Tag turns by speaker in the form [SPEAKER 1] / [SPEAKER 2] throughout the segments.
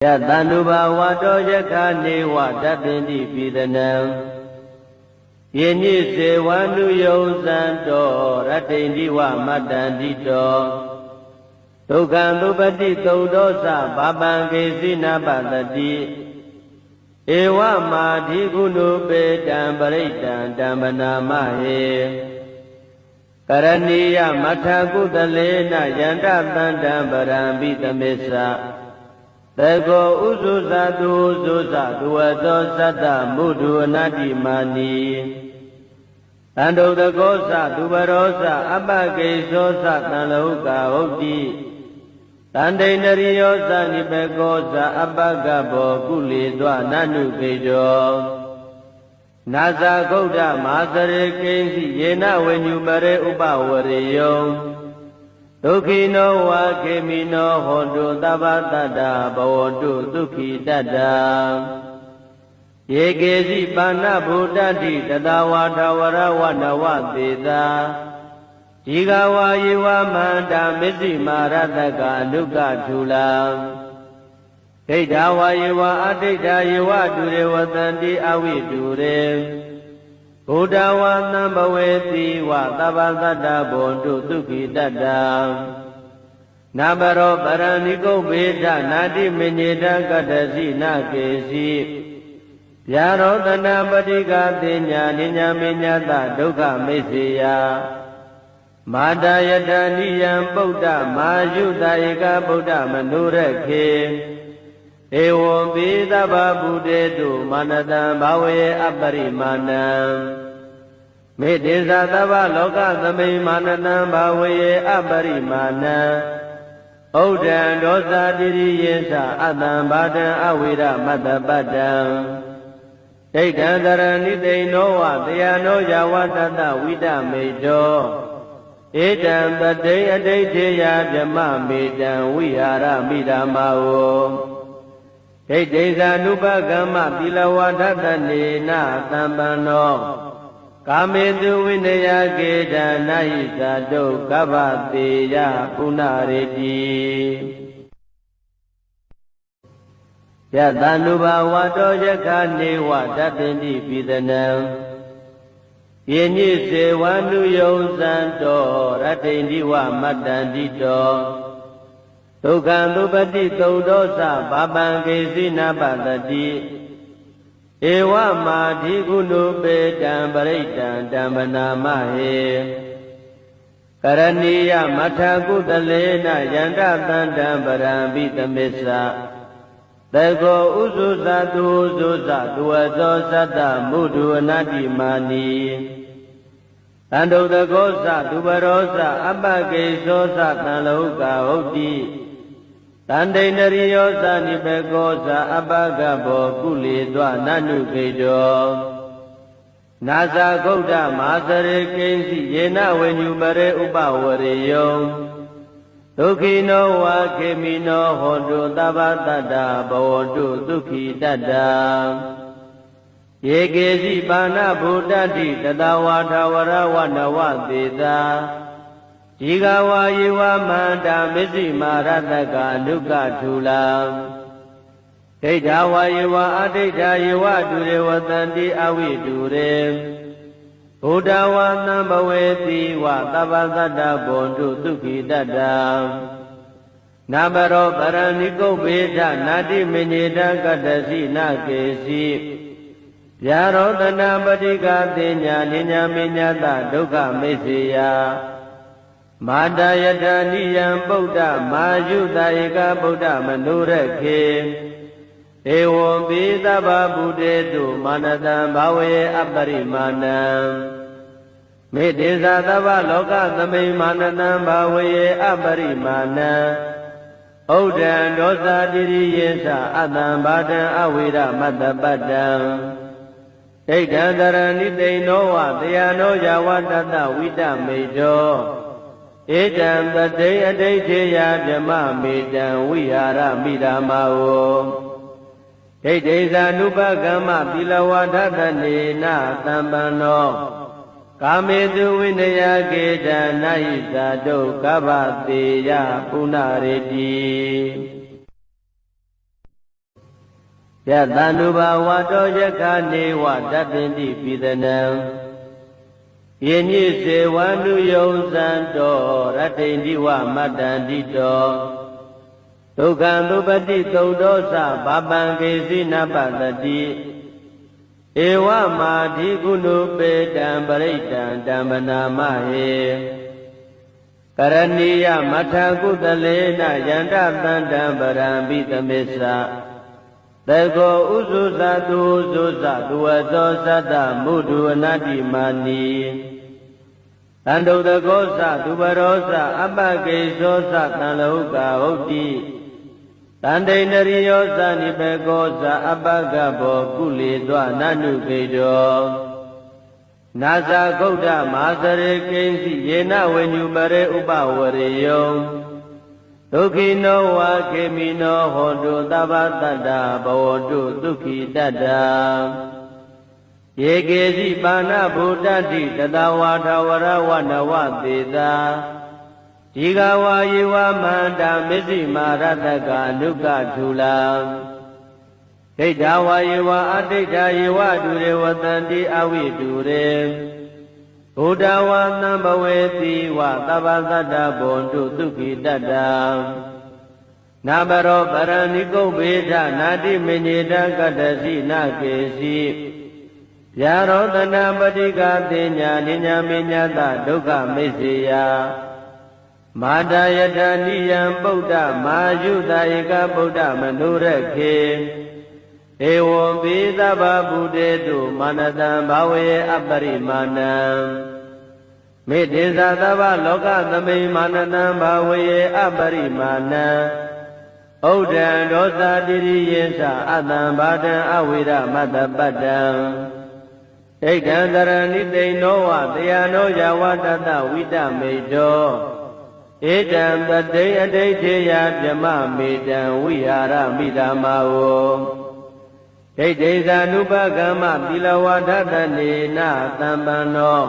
[SPEAKER 1] Yatanuba wato yakane watatendi pidanam Yeni se wanu yozanto ratendi wa matandito Tukandupati taudosa babange sinapatati Ewa madhi gunu pedam paritam dambanamahe Karaniya mathakudalena yandapandam parambitamesa Tego uzuza duwato sata mudu anati mani Ando dagosa duvarosa abagesosa tanlauka hoti Tande nariyosa nipegosa abagabo kulidwa nanu kejo Nasa gauda masare kensi yena wenyumare upawariyo Dukhino wa kemino hondu tabatada bawodu dukhi tada Yegezi panna buddhati tadawata warawana teta Jigawa yewa manda misi marataka anuka chula Keitawa yewa adita yewa dure watanti awi dure Buddhawa nambaweti wa tabasata bondu dukhi tada Nabaro paraniko beta nati menyeta katasi nakesi Yarotana patika tenya ninya menyata dukha meseya Madayata niyam buddha majuta eka buddha manurekhe Ewo vidaba buddhetu manata bhawe aparimanam Medesa tava loka thame manata bhawe aparimanam Odhan dosa diri yesa atam bhatam avira matapatam Daitan dharani deinowa dayano yawatata vidamedo Etam taday adaitheya vyama medam vihara midamao Desa nupagama pilawadatanena tambano Kametu vinaya geda nahisa do kavateya punareti Yatanuba wato yakane watatendi pidanam Yeni se wanu yozanto ratendi wa matandito Tukandupati taudosa babange sinapatati Ewa madhi gunu pedam paritam dambanamahe Karaniya mathakudalena yandapandam parambitamesa Tego uzuza duwato sata mudu anati mani Ando dagosa duvarosa abagesosa tanlauka hoti Tande nariyosa nipegosa abagabo kulidwa nanu kejo Nasa gauda masare kensi yena wenyumare upawariyo Dukhino wa kemino hondu tabatada bawodu dukhi tada Yegezi panna buddhati tadawata warawana teta Jigawa yewa manda misi marataka anuka chula Keitawa yewa adita yewa dure watanti awi dure Buddhawa nambaweti wa tabasata bondu dukhi tada Nabaro paraniko beta nati menyeta katasi nakesi Yarotana patika tenya ninya menyata dukha meseya Madayata niyam buddha majuta eka buddha manurekhe Ewo vidaba buddhetu manatam bhawe aparimanam Medesa tava loka thame manatam bhawe aparimanam Odhan dosa diri yesa atam bhatam avira matapatam Daitan dharani deinowa dayano yawatata vidamedo Etam taday adaitheya vyama medam vihara midamao Desa nupagama pilawadatanena tambano Kametu vinaya geda nahisa do kavateya punareti ယတန္တုဘာဝတောယက္ခနေဝတတ္တိပိသနံယေညိစေဝန္တုယုံဇံတောရတ္တိတိဝမတ္တန္တိတောဒုက္ခံသုပတိသုဒ္ဓောသဘာပံကေစီနပတတိဧဝမာဓိကုဏုပေတံပရိတံဓမ္မနာမဟေကရဏီယမထကုတလေနယန္တသန္တံပရံပိသမစ္ဆသေကောဥစုသတုသုသသူဝသောသတ္တမုဒုအနတ္တိမာနီတန္တုတကောသသူပရောသအပ္ပကေသောသတံလောကဟုတ်တိတန္တိန္ဒရိယောသနိဘေကောသအပ္ပကဘောကုလေသောနနုကေတောနာဇာဂௌဒမာသရေကိဉ္စီယေနဝေညုပရေဥပဝရေယောဒုက္ခိနောဝါခေမိနောဟောတုသဗ္ဗတတ္တဘဝတုဒုက္ခိတတ္တယေကေစီပါဏဗုဒ္ဓတိတတဝါထဝရဝနဝသေတာဒီဃဝါယေဝမန္တမစ္စည်းမာရတကအနုကထူလာဒိဋ္ဌဝါယေဝအဒိဋ္ဌယေဝတုရေဝတန္တိအဝိတုရေဘုဒ္ဓဝါသံဘဝေတိဝသဗ္ဗသတ္တဘွန်တုဒုက္ခိတတ္တနာဘရောပရဏိကုဗ္ဗေထနာတိမညေတကတ္တစီနာကေစီဗျာရောတနာပတိကသေညာနိညာမေညာတဒုက္ခမိစ္ဆေယမာတယတနိယံပုဒ္ဓမာယုတဧကဗုဒ္ဓမနုရခေဧဝံပိသဗ္ဗဗုတေတုမာနတံဘာဝေအပရိမာဏံမေတ္တေသသဗ္ဗလောကသမိမာနတံဘာဝေအပရိမာဏံဩဒံဒောသတိရိယေသအတံဘာတံအဝိရမတ္တပတ္တံဣဒံတရဏိတိနောဝတယနောယဝတတဝိတမေတောဧတံပတိအဋိဋ္ဌေယဗြမမေတံဝိဟာရမိဓမ္မာဝောဒိဋ္ဌိဇာနုပကမ္မသီလဝါဒတနေနသံပန္နော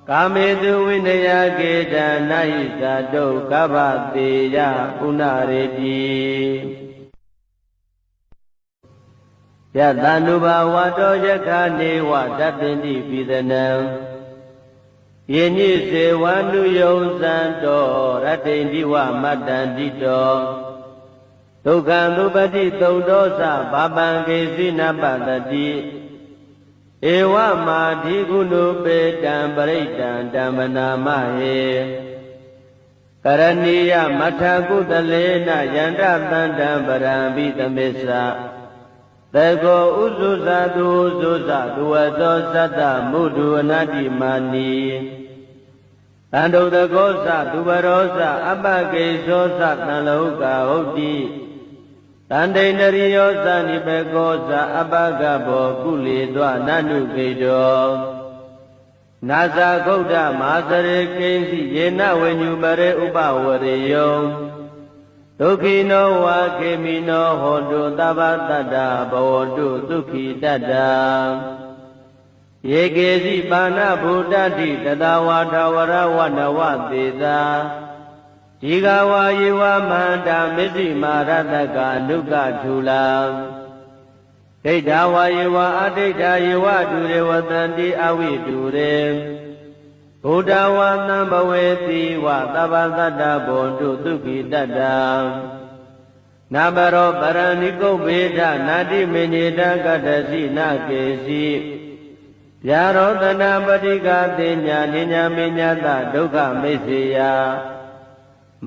[SPEAKER 1] ကာမေတုဝိနယကေတနာဟိသတုကဗ္ဗတေယပုဏ္ဏရေတိယတန္တုဘာဝတောယက္ခနေဝတတ္တိပိသနံယေညိစေဝန္တုယုံဇံတောရတ္တိတိဝမတ္တန္တိတောဒုက္ခံသုပတိသုဒ္ဓောသဘာပံကေစီနပတတိဧဝမာဓိကုဏုပေတံပရိတံဓမ္မနာမဟေကရဏီယမထကုတလေနယန္တသန္တံပရံပိသမစ္ဆသေကောဥစုသတုသုသသူဝသောသတ္တမုဒုအနတ္တိမာနီတန္တုတကောသသူပရောသအပ္ပကေသောသတံလောကဟုတ်တိတန္တိန္ဒရိယောသနိဘေကောသအပ္ပကဘောကုလေသောနနုကေတောနာဇာဂௌဒမာသရေကိဉ္စီယေနဝေညုပရေဥပဝရေယောဒုက္ခိနောဝါခေမိနောဟောတုသဗ္ဗတတ္တဘဝတုဒုက္ခိတတ္တယေကေစီပါဏဗုဒ္ဓတိတတဝါထဝရဝနဝသေတာဒီဃဝါယေဝမန္တမစ္စည်းမာရတကအနုကထူလာဒိဋ္ဌဝါယေဝအဒိဋ္ဌယေဝတုရေဝတန္တိအဝိတုရေဘုဒ္ဓဝါသံဘဝေတိဝသဗ္ဗသတ္တဘွန်တုဒုက္ခိတတ္တနာဘရောပရဏိကုဗ္ဗေထနာတိမညေတကတ္တစီနာကေစီဗျာရောတနာပတိကသေညာနိညာမေညာတဒုက္ခမိစ္ဆေယ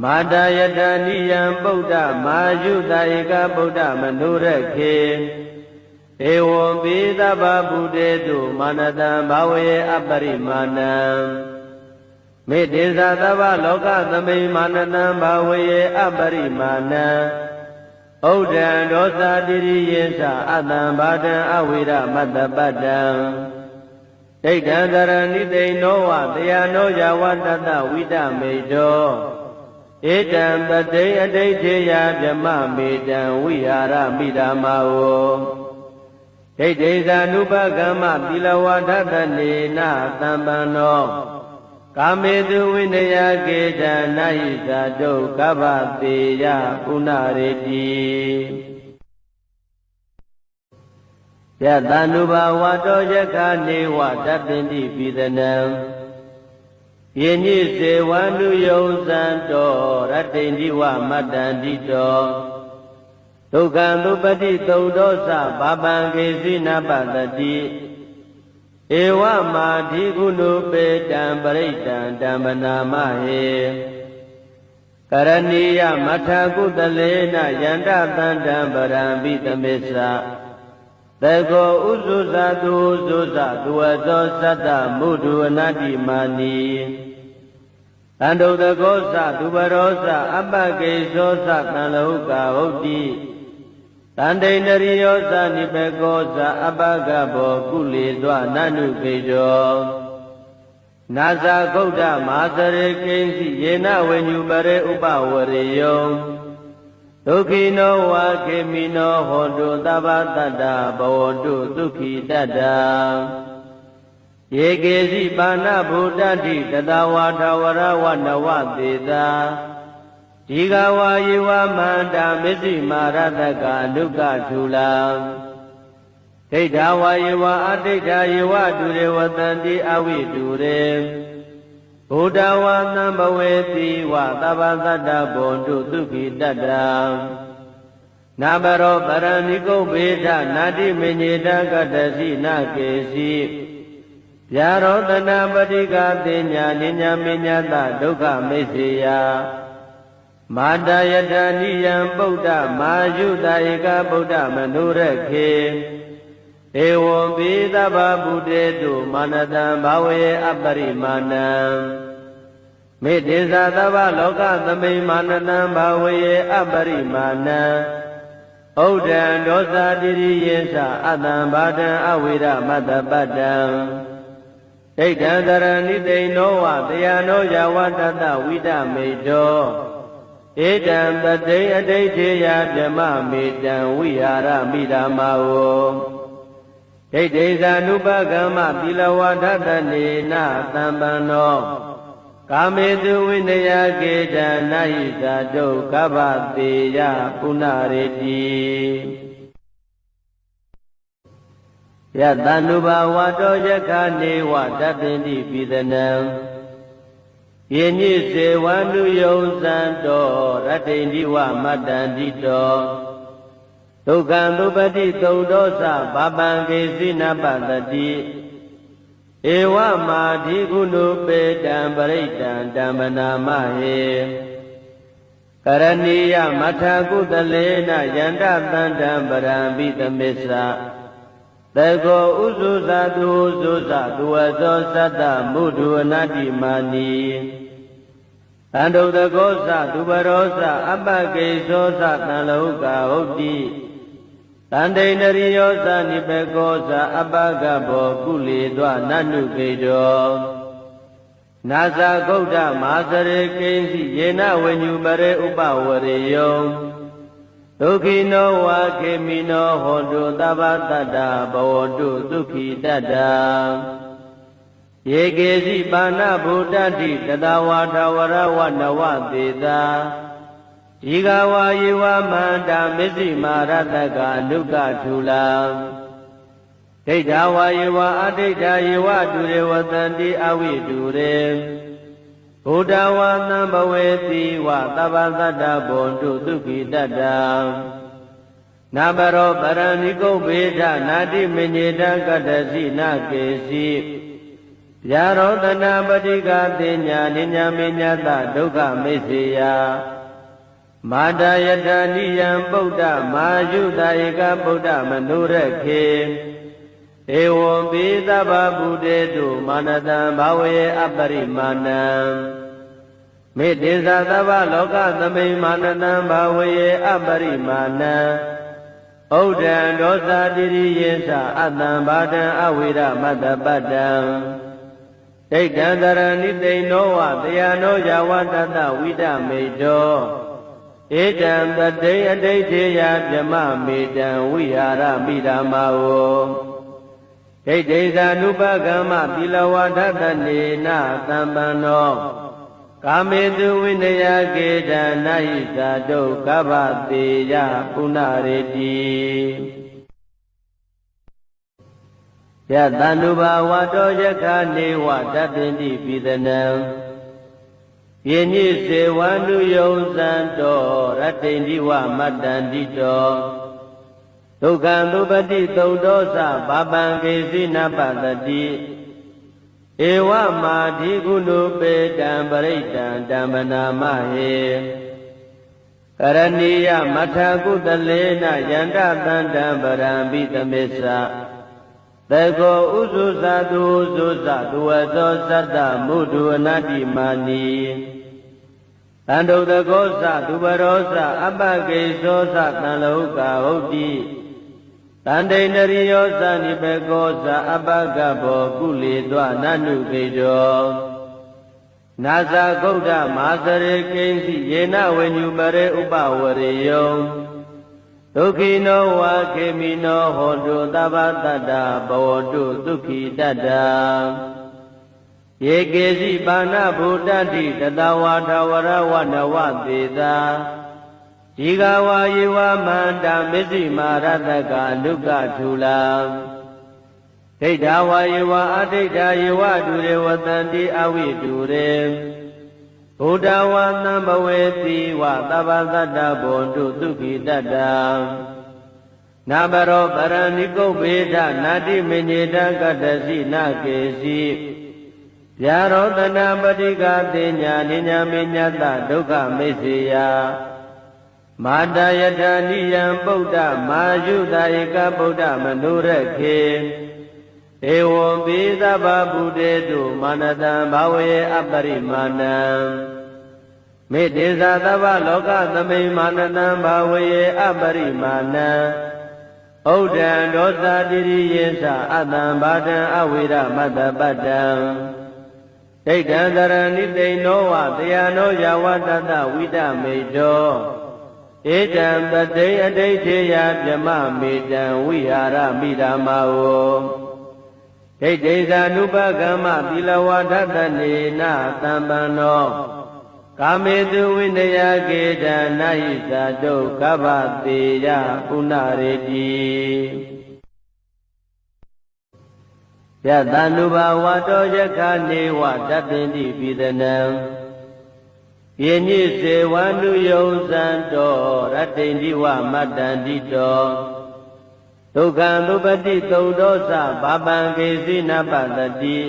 [SPEAKER 1] မာတယတနိယံပုဒ္ဓမာယုတဧကဗုဒ္ဓမနုရခေဧဝံပိသဗ္ဗဗုတေတုမာနတံဘာဝေအပရိမာဏံမေတ္တေသသဗ္ဗလောကသမိမာနတံဘာဝေအပရိမာဏံဩဒံဒောသတိရိယေသအတံဘာတံအဝိရမတ္တပတ္တံဒိဋ္ဌံတရဏိတိနောဝတယနောယဝတတဝိတမေတောဧတံပတိအဋိဋ္ဌေယဗြမမေတံဝိဟာရမိဓမ္မာဝောဒိဋ္ဌိဇာနုပကမ္မသီလဝါဒတနေနသံပန္နောကာမေတုဝိနယကေတနာဟိသတုကဗ္ဗတေယပုဏ္ဏရေတိ ယတန္နုဘာဝတောယက္ခနေဝတပ္ပိတိပိသနံယေညိစေဝနုယုံဇံတောရတ္တိန္ဒီဝမတ္တန္တိတောဒုက္ခံသုပတိသုဒ္ဓောသဘာပံကေစီနပတတိဧဝမာဓိကုဏုပေတံပရိတံဓမ္မနာမဟေကရဏီယမထကုတလေနယန္တသန္တံပရံပိသမေသသေကောဥစုဇာတုဥစုဇာသူဝသောသတ္တမုဒုအနတ္တိမာနီတန္တုတကောသသူပရောသအပ္ပကေသောသတံလောကဟုတ်တိတန္တိန္ဒရိယောသနိပေကောသအပ္ပကဘောကုလေသောနန္နုခေတောနာဇာဂௌဒမဟာသရေကိဉ္စီယေနဝေညုပရေဥပဝရေယောဒုက္ခိနောဝါခေမိနောဟောတုသဗ္ဗတတ္တဘဝတုဒုက္ခိတတ္တယေကေစီပါဏဗုဒ္ဓတိတတဝါထဝရဝနဝသေတာဒီဃဝါယေဝမန္တာမစ္စည်းမာရတကအနုကထူလာဒိဋ္ဌဝါယေဝအဒိဋ္ဌယေဝတုရေဝတန္တိအဝိတုရေဘုဒ္ဓဝါသံဘဝေတိဝသဗ္ဗသတ္တဘုံတုဒုက္ခိတတ္တနာဘရောပရဏိကုဗေဒနာတိမညေတကတ္တစီနာကေစီဗျာရောတနာပတိကသေညာနိညာမညတဒုက္ခမိစ္ဆေယမာတယတနိယံဗုဒ္ဓမာယုတဧကဗုဒ္ဓမနုရခေဧဝံပိသဗ္ဗဗုတေတုမာနတံဘာဝေအပရိမာဏံမေတ္တေသသဗ္ဗလောကသမိမာနတံဘာဝေအပရိမာဏံဩဒံဒောသတိရိယေသအတံဘာဒံအဝိရမတ္တပတ္တံဒိဋ္ဌံတရဏိတိနောဝတယနောယဝတတဝိဒမေတောဧတံတတိအဋိဋ္ဌေယဗြမမေတံဝိဟာရမိဓမ္မာဝောဒိဋ္ဌိဇာနုပကမ္မသီလဝါဒတနေနသံပန္နောကာမေတုဝိနယကေတနာဟိသာတုကဗ္ဗတေယပုဏ္ဏရေတိယတန္နုဘာဝတောယက္ခနေဝတပ္ပိတိပိသနံယေညိစေဝနုယုံဇံတောရတ္တိန္ဒီဝမတ္တန္တိတောဒုက္ခံသုပတိသုဒ္ဓောသဘာပံကေစီနပတတိဧဝမာဓိကုဏုပေတံပရိတံဓမ္မနာမဟေကရဏီယမထကုတလေနယန္တသန္တံပရံပိသမေသသေကောဥစုဇာတုဥစုဇာသူဝသောသတ္တမုဒုအနတ္တိမာနီတန္တုတကောသသူပရောသအပ္ပကေသောသတံလောကဟုတ်တိတန္တိန္ဒရိယောသနိပေကောသအပ္ပကဘောကုလေသောနန္နုခေတောနာဇာဂௌဒမဟာသရေကိဉ္စီယေနဝေညုပရေဥပဝရေယောဒုက္ခိနောဝါခေမိနောဟောတုသဗ္ဗတတ္တဘဝတုဒုက္ခိတတ္တယေကေစီပါဏဗုဒ္ဓတိတတဝါထဝရဝနဝသေတာဒီဃဝါယေဝမန္တာမစ္စည်းမာရတကအနုကထူလာဒိဋ္ဌဝါယေဝအဒိဋ္ဌယေဝတုရေဝတန္တိအဝိတုရေဘုဒ္ဓဝါသံဘဝေတိဝသဗ္ဗသတ္တဘုံတုဒုက္ခိတတ္တနာဘရောပရဏိကုဗေဒနာတိမညေတကတ္တစီနာကေစီဗျာရောတနာပတိကသေညာနိညာမညတဒုက္ခမိစ္ဆေယမာတယတနိယံဗုဒ္ဓမာယုတဧကဗုဒ္ဓမနုရခေဧဝံပိသဗ္ဗဗုတေတုမာနတံဘာဝေအပရိမာဏံမေတ္တေသသဗ္ဗလောကသမိမာနတံဘာဝေအပရိမာဏံဩဒံဒောသတိရိယေသအတံဘာဒံအဝိရမတ္တပတ္တံဒိဋ္ဌံတရဏိတိနောဝတယနောယဝတတဝိဒမေတောဧတံတတိအဋိဋ္ဌေယဗြမမေတံဝိဟာရမိဓမ္မာဝောဒိဋ္ဌိဇာနုပကမ္မသီလဝါဒတနေနသံပန္နောကာမေတုဝိနယကေတနာဟိသာတုကဗ္ဗတေယပုဏ္ဏရေတိ ယတန္တုဘာဝတောယက္ခနေဝတပ္ပိတိပိသနံယေညိစေဝန္တုယုံဇံတောရတ္တိန္ဒီဝမတ္တန္တိတောဒုက္ခံသုပတိသုံးဒောသဘာပံကေစီနပတတိဧဝမာဓိကုဏုပေတံပရိတံဓမ္မနာမဟေကရဏီယမထာကုတလေနယန္တသန္တံပရံပိသမစ္ဆသေကောဥစုသတုဥစုသတုဝသောသတ္တမုဒ္ဒအနတ္တိမာနီတန္တုတကောသသူပရောသအပ္ပကေသောသတံလောကဟုတ်တိတန္တိန္ဒရိယောသနိဘေကောသအပ္ပကဘောကုလေသောနနုကေတောနာဇာဂௌဒမာသရေကိဉ္စီယေနဝေညုမရေဥပဝရေယောဒုက္ခိနောဝါခေမိနောဟောတုသဗ္ဗတတ္တဘဝတုဒုက္ခိတတ္တယေကေစီပါဏဗုဒ္ဓတိတတဝါထဝရဝနဝသေသာဒီဃဝါယေဝမန္တမစ္စည်းမာရတကအနုကထူလာဒိဋ္ဌဝါယေဝအဒိဋ္ဌယေဝတုရေဝတန္တိအဝိတုရေဘုဒ္ဓဝါသံဘဝေတိဝသဗ္ဗသတ္တဘွန်တုဒုက္ခိတတ္တနာဘရောပရဏိကုဗ္ဗေဒနာတိမညေတကတ္တစီနာကေစီဗျာရောတနာပတိကတေညာနိညာမေညတဒုက္ခမိစ္ဆေယမာတယထာနိယံဗုဒ္ဓမာယုတဧကဗုဒ္ဓမနုရခေဧဝံပိသဗ္ဗဗုတေတုမာနတံဘာဝေအပရိမာဏံမေတ္တေသာသဗ္ဗလောကသမိမာနတံဘာဝေအပရိမာဏံဩဒံဒောသတိရိယေသအတံဘာတံအဝိရမတ္တပတ္တံဒိဋ္ဌံသရဏိသိဏောဝတယနောယဝတတဝိတမေတောဧတံပတိအဋိဋ္ဌေယဗြမမေတံဝိဟာရမိဓမ္မာဝဒိဋ္ဌိသာနုပကမ္မသီလဝါဒတနေနသံပန္နောကာမေတုဝိနယကေတနာဟိသာဒုက္ခဗတေယပုဏ္ဏရေတိယတန္တုဘာဝတောယက္ခနေဝတပ္ပိတိပိသနံယေညိစေဝန္တုယုံဇံတောရတ္တိန္ဒီဝမတ္တန္တိတောဒုက္ခံသုပတိသုံးဒောသဘာပံကေစီနပတတိ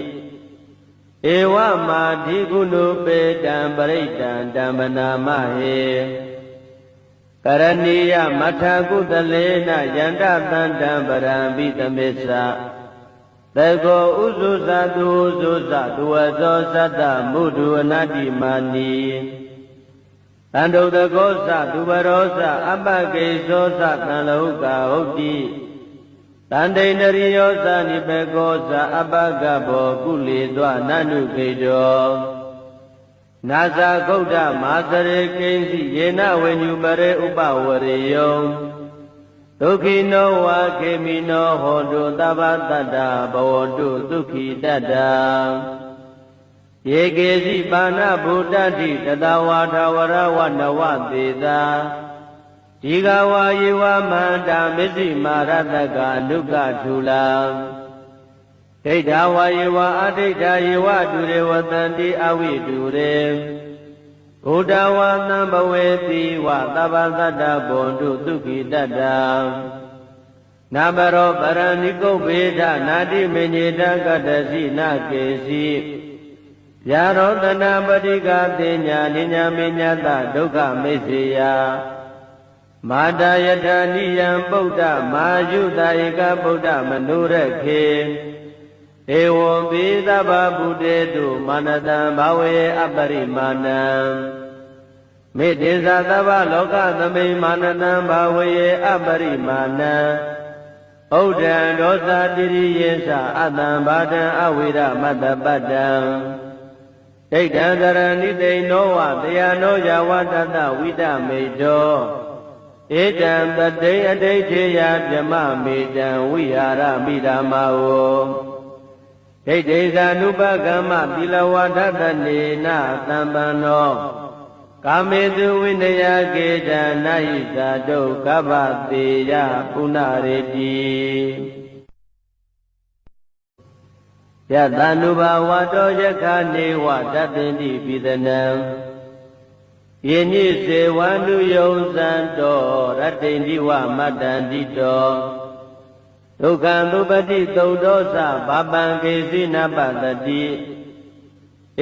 [SPEAKER 1] ဧဝမာဓိကုဏုပေတံပရိတံဓမ္မနာမဟေကရဏီယမထာကုတလေနယန္တသန္တံပရံပိသမစ္ဆသေကောဥစုသတုဥစုသတုဝသောသတ္တမုဒ္ဒအနတ္တိမာနီတန္တုတကောသသူပရောသအပ္ပကေသောသတံလောကဟုတ်တိတန္တိန္ဒရိယောသနိဘေကောသအပ္ပကဘောကုလေသောနနုခေတောနာဇာဂௌဒမာသရေကိဉ္စီယေနဝေညုမရေဥပဝရေယောဒုက္ခိနောဝါခေမိနောဟောတုသဗ္ဗတတ္တဘဝတုဒုက္ခိတတ္တယေကေစီပါဏဗုဒ္ဓတိတတဝါထဝရဝနဝသေသာဒီဃဝါယေဝမန္တမစ္စည်းမာရတကအနုကထူလာဒိဋ္ဌဝါယေဝအဒိဋ္ဌယေဝတုရေဝတန္တိအဝိတုရေဘုဒ္ဓဝါသံဘဝေတိဝသဗ္ဗသတ္တဘွန်တုဒုက္ခိတတ္တနာဘရောပရဏိကုဗ္ဗေဒနာတိမညေတကတ္တစီနာကေစီဗျာရောတနာပတိကတေညာနိညာမေညတဒုက္ခမိစ္ဆေယမာတယထာနိယံဗုဒ္ဓမာယုတဧကဗုဒ္ဓမနုရခေဧဝံပိသဗ္ဗဗုတေတုမာနတံဘာဝေအပရိမာဏံမေတ္တေသာသဗ္ဗလောကသမိမာနတံဘာဝေအပရိမာဏံဩဒံဒောသတိရိယေသအတံဘာတံအဝိရမတ္တပတ္တံဒိဋ္ဌံသရဏိသိဏောဝတယနောယဝတတဝိတမေတောဧတံပတိအဋိဋ္ဌေယဗြမမေတံဝိဟာရမိဓမ္မာဝဒိဋ္ဌိသာနုပကမ္မသီလဝါဒတနေနသံပန္နောကာမေတုဝိနယကေတနာဟိသာဒုက္ခဗတေယပုဏ္ဏရေတိ ယတ ानु ဘာဝတောယက္ခနေဝတတ္တိတိပိသနံယင်းဤစေဝန္တုယုံစံတောရတ္တိတိဝမတ္တန္တိတောဒုက္ခံသုပတိသုတ်တောသဘာပံကေစီနပတတိ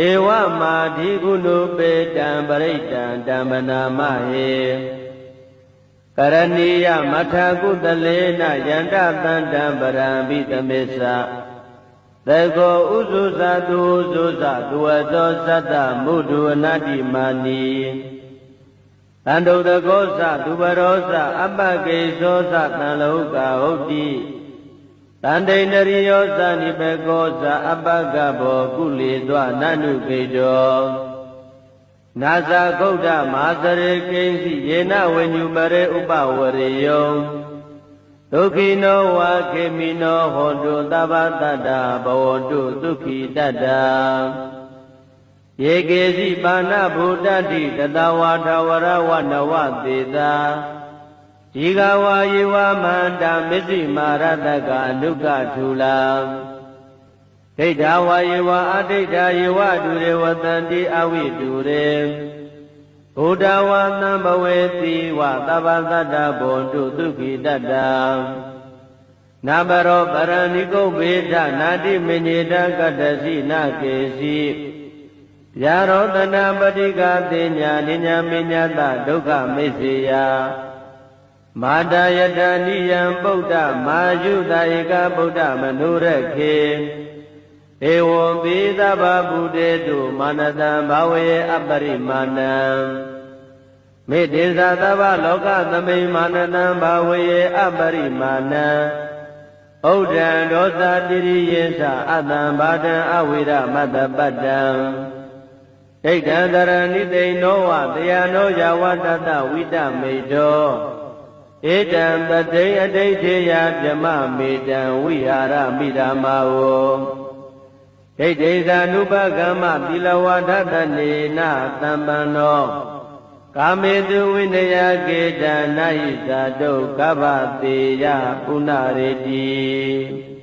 [SPEAKER 1] ဧဝမာဓိကုဏုပေတံပရိတံဓမ္မနာမဟေကရဏီယမထာကုတလေနယန္တတန္တံပရံဘိသမစ္ဆသေကောဥဇုဇတုဥဇုဇသူဝတောသတ္တမုဒုအနတ္တိမာနီတန္တုတကောသသူပရောသအပ္ပကေသောသတံလောကဟုတ်တိတန္တိန္ဒရိယောသနိပကောသအပ္ပကဘောကုလေသောနန္နုကေတောနာဇာဂုဒ္ဓမဟာစရေကိဉ္စီယေနဝိညုမရေဥပဝရေယောဒုက္ခိနောဝါခေမိနောဟောတုသဗ္ဗတတ္တဘဝတုဒုက္ခိတတ္တယေကေစီပါဏဗုဒ္ဓတိတတဝါထဝရဝနဝသေတာဒီဃဝါယေဝမန္တမစ္စိမာရတကအနုကထူလာဒိဋ္ဌဝါယေဝအဒိဋ္ဌယေဝဒုရေဝတန္တိအဝိတုရေဘုဒ္ဓဝါသံဘဝေတိဝသဗ္ဗတတ္တဘွန်တုဒုက္ခိတတ္တနာဘရောပရဏိကုဗ္ဗေဒနာတိမညေတကတ္တစီနာကေစီယာရောတနာပတိကသေညာနိညာမညတဒုက္ခမိစ္ဆေယမာတယတနိယံဗုဒ္ဓမာယုတဧကဗုဒ္ဓမနုရခေဧဝံပိသဗ္ဗဗုတေတုမာနတံဘာဝေအပရိမာဏံမေတ္တေသသဗ္ဗလောကသမိမာနတံဘာဝေအပရိမာဏံဩဒ္ဒံဒောသတိရိယေသအတံဘာဒံအဝိရမတ္တပတ္တံဒိဋ္ဌံတရဏိသိနောဝတရားနောယဝတတဝိတမေတောဧတံပတိအဋိဋ္ဌေယဗြမမေတံဝိဟာရမိဓမ္မာဝောဒိဋ္ဌိသာနုပကမ္မသီလဝါဒတနေနသမ္ပန္နောကာမေတုဝိနယကေတနာဟိသာတုကဗ္ဗတေယပုဏ္ဏရေတိ